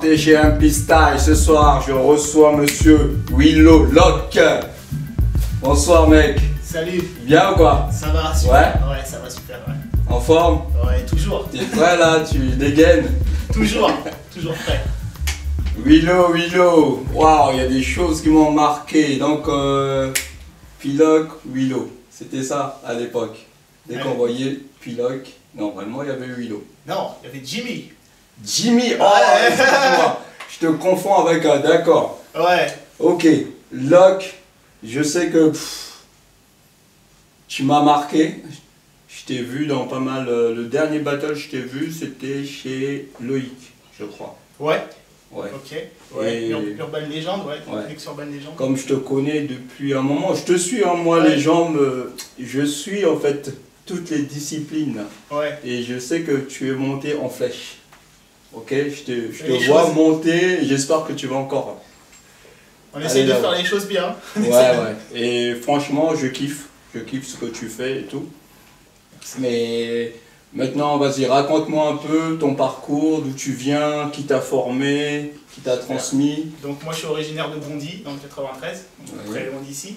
Partez chez MP Style. Ce soir, je reçois monsieur Willow Lock. Bonsoir, mec. Salut. Bien ou quoi? Ça va, super. Ouais, ça va super, ouais. En forme? Ouais, toujours. T'es prêt là? Tu dégaines? Toujours, toujours prêt. Willow. Waouh, il y a des choses qui m'ont marqué. Donc, Piloc, Willow. C'était ça à l'époque. Dès qu'on voyait Piloc, normalement il y avait Willow. Non, il y avait Jimmy. Jimmy, oh, excuse-moi. Je te confonds avec un, d'accord. Ouais. Ok, Lock, je sais que tu m'as marqué. Je t'ai vu dans pas mal. Le dernier battle, je t'ai vu, c'était chez Loïc, je crois. Ouais. Ouais. Ok. Ouais. Et... Urban Legend, ouais. Ouais. Ex-Urban Legend. Comme je te connais depuis un moment, je te suis, hein, moi les gens je suis en fait toutes les disciplines. Ouais. Et je sais que tu es monté en flèche. Ok, je te vois monter, j'espère que tu vas encore. On essaye de faire les choses bien. Ouais. Et franchement, je kiffe ce que tu fais et tout. Mais maintenant, vas-y, raconte-moi un peu ton parcours, d'où tu viens, qui t'a formé, qui t'a transmis. Donc moi je suis originaire de Bondy, dans le 93, donc très loin d'ici.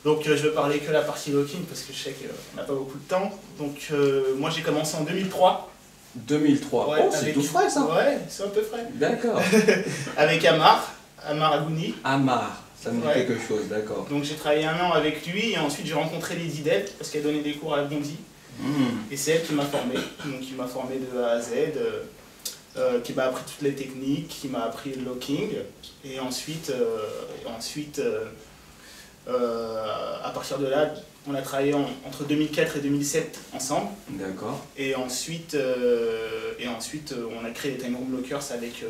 Donc je vais parler que la partie locking parce que je sais qu'on n'a pas beaucoup de temps. Donc moi j'ai commencé en 2003. 2003, ouais, oh, c'est tout frais ça. Ouais, c'est un peu frais. D'accord. Avec Amar Agouni. Amar, ça me dit quelque chose, d'accord. Donc j'ai travaillé un an avec lui et ensuite j'ai rencontré Lady Deb parce qu'elle donnait des cours à Bondy. Et c'est elle qui m'a formé, donc qui m'a formé de A à Z, qui m'a appris toutes les techniques, qui m'a appris le locking. Et ensuite, à partir de là, on a travaillé entre 2004 et 2007 ensemble. D'accord. Et ensuite, on a créé les Time Room Lockers avec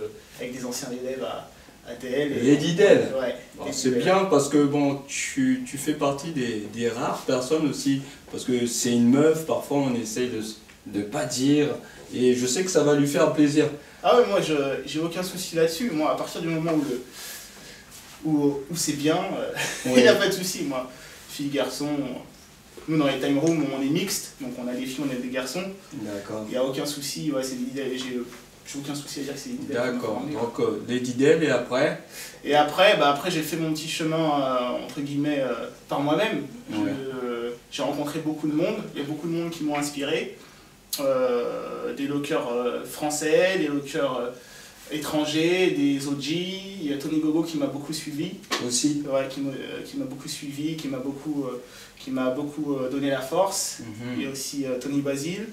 des anciens élèves à DL. Lady Del. Ouais. C'est bien parce que bon, tu fais partie des rares personnes aussi, parce que c'est une meuf, parfois on essaye de pas dire, et je sais que ça va lui faire plaisir. Ah ouais, moi j'ai aucun souci là-dessus. Moi, à partir du moment où c'est bien, il n'y a pas de souci. Moi, filles, garçons, nous dans les time rooms on est mixte, donc on a des filles, on a des garçons. D'accord. Il n'y a aucun souci, ouais, c'est l'idée. J'ai aucun souci à dire que c'est l'idée. D'accord, donc Lady Del et après? Et après, après j'ai fait mon petit chemin, entre guillemets, par moi-même. Ouais. J'ai rencontré beaucoup de monde, il y a beaucoup de monde qui m'ont inspiré. Des lockers français, des lockers étrangers, des OG, il y a Tony Gogo qui m'a beaucoup suivi. Aussi? Ouais, qui m'a beaucoup suivi, qui m'a beaucoup donné la force. Il y a aussi Tony Basile.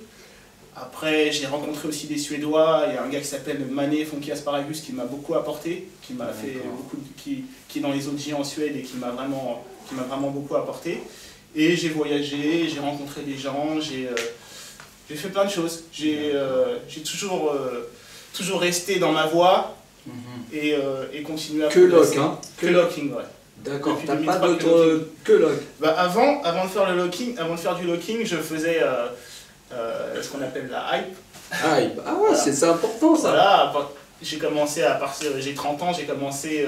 Après, j'ai rencontré aussi des Suédois. Il y a un gars qui s'appelle Mané Funky Asparagus qui m'a beaucoup apporté, qui m'a fait beaucoup, qui est dans les OG en Suède et qui m'a vraiment beaucoup apporté. Et j'ai voyagé, j'ai rencontré des gens, j'ai fait plein de choses. J'ai toujours resté dans ma voie et continué à progresser. Que locking, ouais. D'accord, t'as pas d'autre que lock. Bah avant de faire le locking, avant de faire du locking, je faisais ce qu'on appelle la hype. Hype, ah ouais, voilà. C'est important ça. Voilà, j'ai commencé j'ai 30 ans, j'ai commencé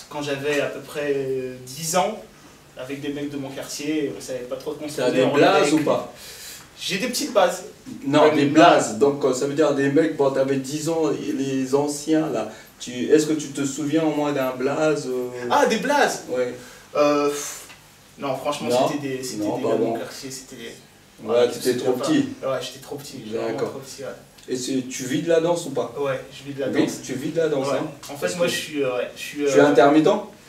quand j'avais à peu près 10 ans, avec des mecs de mon quartier, on savait pas trop de t'as des blazes ou pas? J'ai des petites bases. Non, des blazes, donc ça veut dire des mecs, bon t'avais 10 ans, les anciens là, est-ce que tu te souviens au moins d'un blaze Ah, des blazes? Ouais. Non, franchement, c'était des gars de mon quartier, c'était... Ouais, t'étais trop petit. Ouais, j'étais trop petit. D'accord. Ouais. Et tu vis de la danse ou pas? Ouais, je vis de la danse. Oui, tu vis de la danse, ouais. Hein? En fait, moi, je suis tu es intermittent?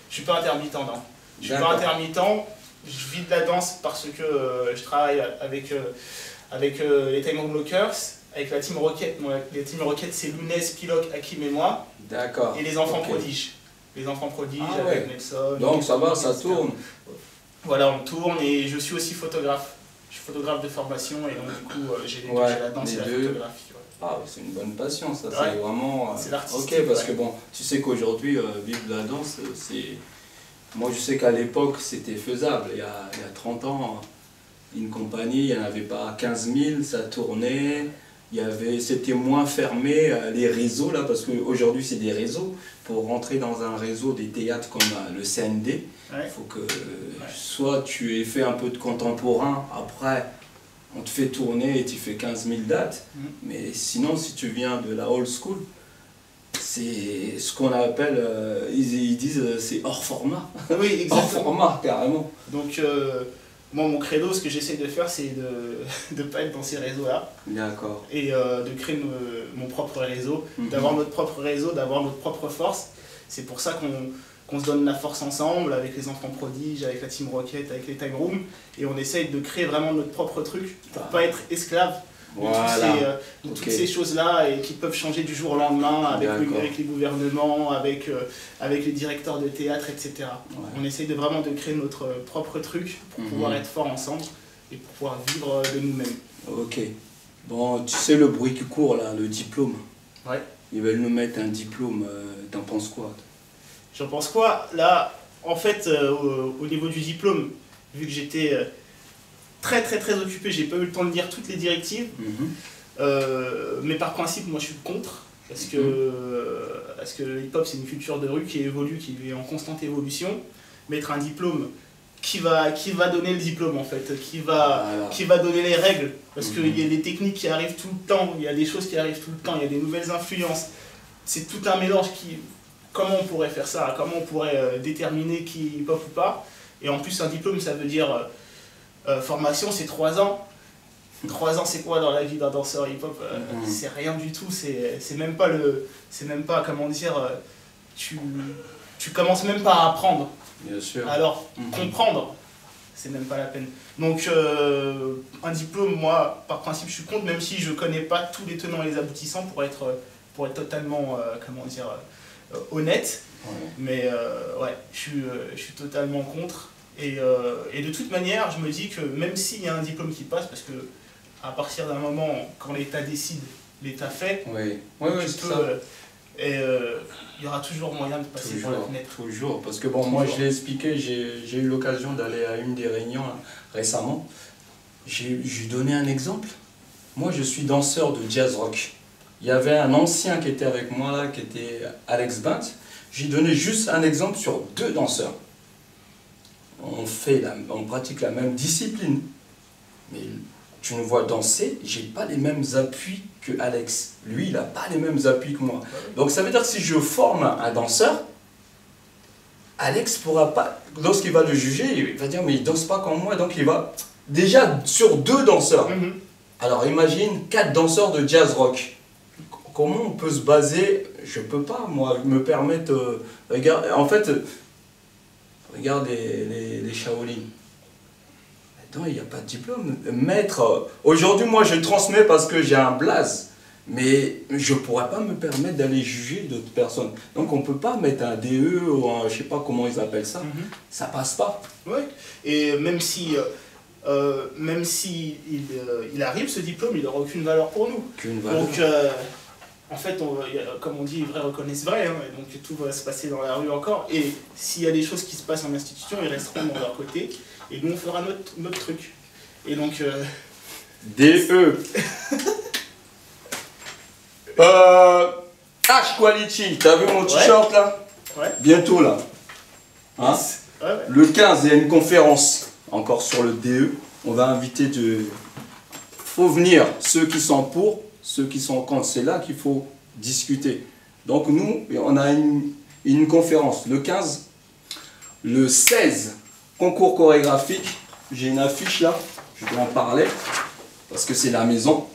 Je suis pas intermittent, non. Je suis pas intermittent, je vis de la danse parce que je travaille avec les Time Room Lockers, avec la Team Rocket. Les Team Rocket, c'est Lounès, Piloc, Hakim et moi. D'accord. Et les enfants prodiges. Les enfants prodiges avec Nelson. Donc ça va, ça tourne. Voilà, on tourne et je suis aussi photographe. Je suis photographe de formation et donc du coup j'ai la danse et la photographie. Ouais. Ah, c'est une bonne passion, ça, ouais. C'est vraiment... c'est l'artistique. Ok, parce que bon, tu sais qu'aujourd'hui, vivre de la danse, c'est... Moi, je sais qu'à l'époque, c'était faisable. Il y a 30 ans, une compagnie, il n'y en avait pas 15 000, ça tournait. C'était moins fermé, les réseaux, là, parce qu'aujourd'hui, c'est des réseaux. Pour rentrer dans un réseau des théâtres comme le CND, il faut que soit tu aies fait un peu de contemporain, après on te fait tourner et tu fais 15 000 dates, mais sinon si tu viens de la old school, c'est ce qu'on appelle, ils disent c'est hors format. Oui, exactement. Hors format, carrément. Donc, moi, mon credo, ce que j'essaie de faire, c'est de ne pas être dans ces réseaux-là. D'accord. Et de créer mon propre réseau, d'avoir notre propre réseau, d'avoir notre propre force. C'est pour ça qu'on se donne la force ensemble, avec les enfants prodiges, avec la Team Rocket, avec les Time Rooms. Et on essaye de créer vraiment notre propre truc pour pas être esclave de toutes ces choses-là et qui peuvent changer du jour au lendemain avec les gouvernements, avec les directeurs de théâtre, etc. Ouais. On essaye vraiment de créer notre propre truc pour pouvoir être fort ensemble et pour pouvoir vivre de nous-mêmes. Ok. Bon, tu sais le bruit qui court là, le diplôme. Ouais. Ils veulent nous mettre un diplôme, t'en penses quoi? J'en pense quoi? Là, en fait, au niveau du diplôme, vu que j'étais très occupé, j'ai pas eu le temps de lire toutes les directives. Mais par principe, moi je suis contre, parce que le hip-hop c'est une culture de rue qui évolue, qui est en constante évolution. Mettre un diplôme, qui va donner le diplôme en fait, qui va donner les règles, parce qu'il y a des techniques qui arrivent tout le temps, il y a des choses qui arrivent tout le temps, il y a des nouvelles influences. C'est tout un mélange comment on pourrait faire ça, comment on pourrait déterminer qui est hip-hop ou pas. Et en plus un diplôme ça veut dire formation, c'est 3 ans. 3 ans, c'est quoi dans la vie d'un danseur hip-hop? C'est rien du tout. C'est même pas, comment dire, tu commences même pas à apprendre. Bien sûr. Alors, comprendre, c'est même pas la peine. Donc, un diplôme, moi, par principe, je suis contre, même si je connais pas tous les tenants et les aboutissants pour être totalement, comment dire, honnête. Ouais. Mais ouais, je suis totalement contre. Et de toute manière, je me dis que même s'il y a un diplôme qui passe, parce que à partir d'un moment, quand l'État décide, l'État fait, il y aura toujours moyen de passer par la fenêtre. Toujours, parce que bon, moi je l'ai expliqué, j'ai eu l'occasion d'aller à une des réunions là, récemment. J'ai donné un exemple. Moi je suis danseur de jazz rock. Il y avait un ancien qui était avec moi là, qui était Alex Bint. J'ai donné juste un exemple sur 2 danseurs. On pratique la même discipline, mais tu me vois danser, j'ai pas les mêmes appuis que Alex. Lui, il n'a pas les mêmes appuis que moi. Donc ça veut dire que si je forme un danseur, Alex pourra pas, lorsqu'il va le juger, il va dire mais il danse pas comme moi, donc il va déjà sur 2 danseurs. Alors imagine 4 danseurs de jazz rock. Comment on peut se baser? Je peux pas moi me permettre. Regarde, en fait. Regarde les Shaolin. Maintenant, il n'y a pas de diplôme. Maître, aujourd'hui, moi, je transmets parce que j'ai un blaze. Mais je ne pourrais pas me permettre d'aller juger d'autres personnes. Donc, on ne peut pas mettre un DE ou un, je ne sais pas comment ils appellent ça. Ça ne passe pas. Oui, et même si il arrive, ce diplôme, il n'aura aucune valeur pour nous. Aucune valeur. Donc, en fait, comme on dit, vrai reconnaissent vrai, hein, et donc tout va se passer dans la rue encore. Et s'il y a des choses qui se passent en institution, ils resteront de leur côté, et nous on fera notre truc. Et donc... DE H Quality, t'as vu mon t-shirt là? Ouais. Bientôt là. Hein? Yes. Ouais. Le 15, il y a une conférence encore sur le DE. On va inviter faut venir, ceux qui sont pour, ceux qui sont contre, c'est là qu'il faut discuter. Donc nous, on a une conférence le 15, le 16, concours chorégraphique. J'ai une affiche là, je vais en parler, parce que c'est la maison.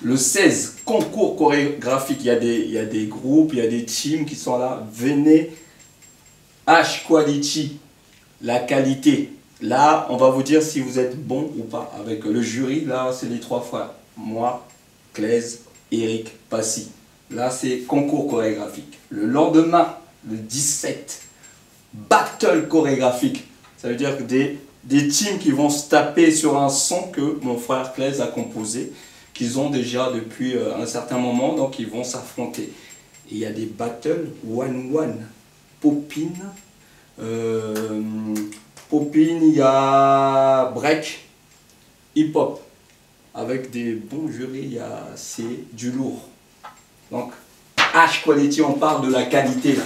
Le 16, concours chorégraphique, il y a des groupes, il y a des teams qui sont là. Venez, H Quality, la qualité. Là, on va vous dire si vous êtes bon ou pas. Avec le jury, là, c'est les 3 frères. Moi, Claise, Eric, Passy. Là, c'est concours chorégraphique. Le lendemain, le 17, battle chorégraphique. Ça veut dire que des teams qui vont se taper sur un son que mon frère Claise a composé, qu'ils ont déjà depuis un certain moment, donc ils vont s'affronter. Et il y a des battles one-one. Popine, il y a break, hip-hop. Avec des bons jurys, c'est du lourd. Donc, H Quality, on parle de la qualité là.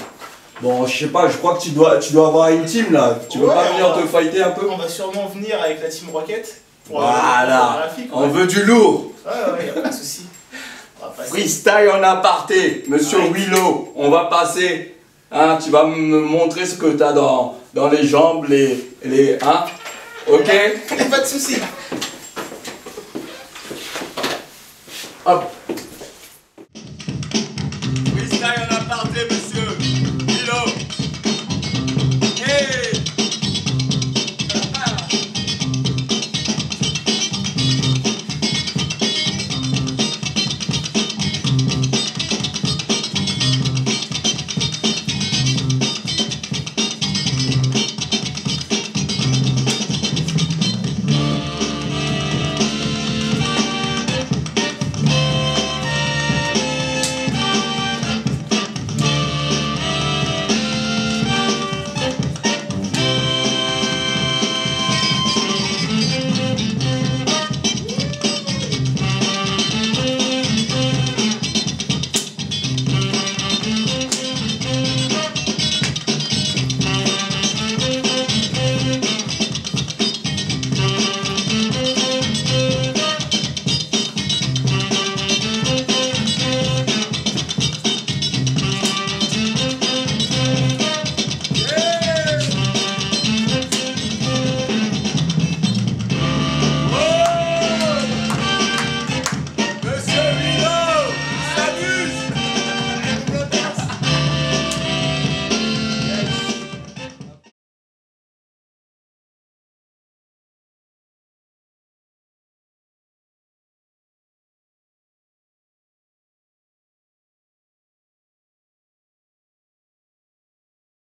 Bon, je sais pas, je crois que tu dois avoir une team là. Tu veux pas venir te fighter un peu? On va sûrement venir avec la Team Rocket. Voilà, on veut du lourd. Ouais, y a pas de souci. On va passer. Freestyle en aparté, monsieur Willow, on va passer. Hein, tu vas me montrer ce que tu as dans les jambes, hein, ok? Pas de soucis. Hop.